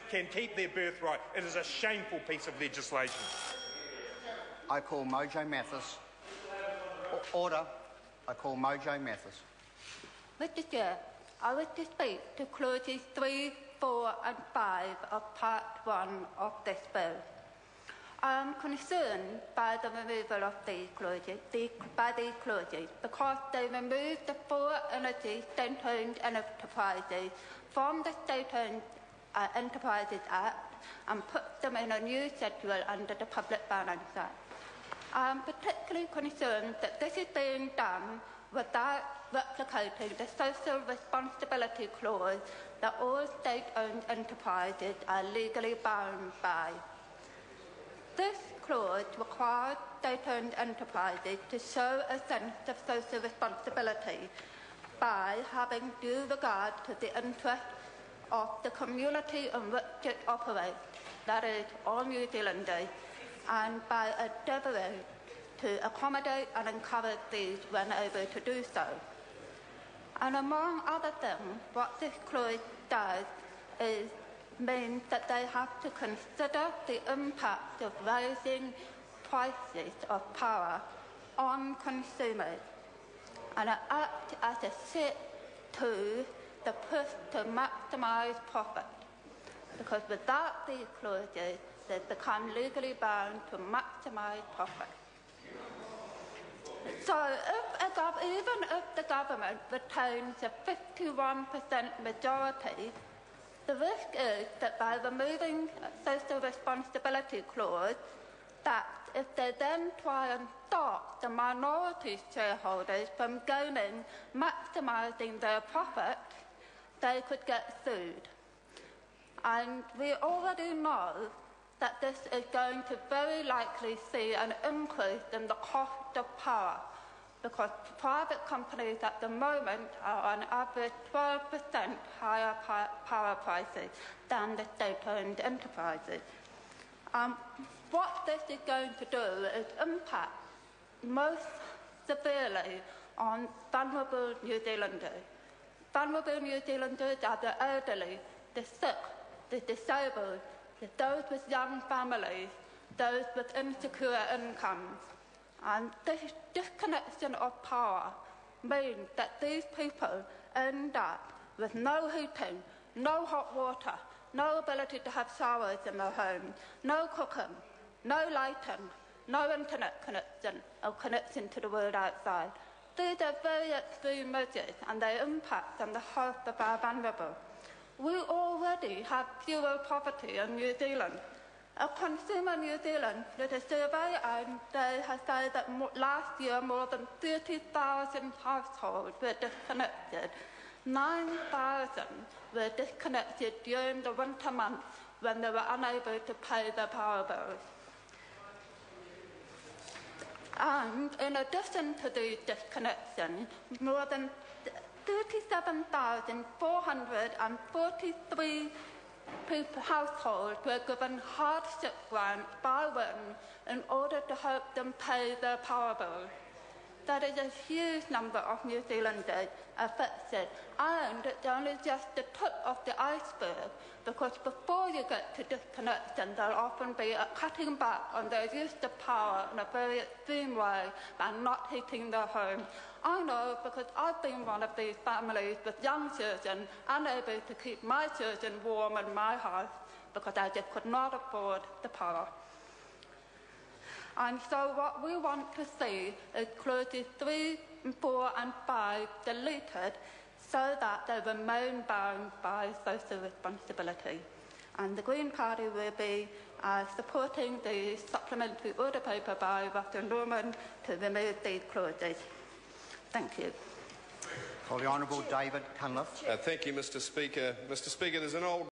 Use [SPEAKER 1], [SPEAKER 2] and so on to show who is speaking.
[SPEAKER 1] can keep their birthright. It is a shameful piece of legislation.
[SPEAKER 2] I call Mojo Mathis. Order. I call Mojo Mathis.
[SPEAKER 3] Mr. Chair, I wish to speak to clauses 3, 4 and 5 of Part 1 of this bill. I am concerned by the removal of these clauses, because they remove the 4 energy state-owned enterprises from the State-Owned Enterprises Act and put them in a new schedule under the Public Finance Act. I am particularly concerned that this is being done without replicating the social responsibility clause that all state-owned enterprises are legally bound by. This clause requires state-owned enterprises to show a sense of social responsibility by having due regard to the interests of the community in which it operates, that is, all New Zealanders, and by endeavouring to accommodate and encourage these when able to do so. And among other things, what this clause does is means that they have to consider the impact of rising prices of power on consumers and act as a set to the push to maximise profit, because without these clauses they become legally bound to maximise profit. So even if the government retains a 51% majority, the risk is that by removing social responsibility clause, that if they then try and stop the minority shareholders from gaining, maximising their profit, they could get sued. And we already know that this is going to very likely see an increase in the cost of power, because private companies at the moment are on average 12% higher power prices than the state-owned enterprises. What this is going to do is impact most severely on vulnerable New Zealanders. Vulnerable New Zealanders are the elderly, the sick, the disabled, those with young families, those with insecure incomes. And this disconnection of power means that these people end up with no heating, no hot water, no ability to have showers in their home, no cooking, no lighting, no internet connection or connection to the world outside. These are very extreme measures and they impact on the health of our vulnerable. We already have zero poverty in New Zealand. A Consumer New Zealand did a survey and they have said that last year more than 30,000 households were disconnected. 9,000 were disconnected during the winter months when they were unable to pay their power bills. And in addition to these disconnections, more than 37,443 households were given hardship grants by Win in order to help them pay their power bills. That is a huge number of New Zealanders affected, and it's only just the tip of the iceberg, because before you get to disconnection, there'll often be a cutting back on their use of power in a very extreme way by not heating their home. I know because I've been one of these families with young children, unable to keep my children warm in my house because I just could not afford the power. And so what we want to see is clauses 3, 4 and 5 deleted so that they remain bound by social responsibility. And the Green Party will be supporting the supplementary order paper by Russell Norman to remove these clauses. Thank you.
[SPEAKER 2] Call the Honourable David Cunliffe.
[SPEAKER 4] Thank you, Mr. Speaker. Mr. Speaker, there's an old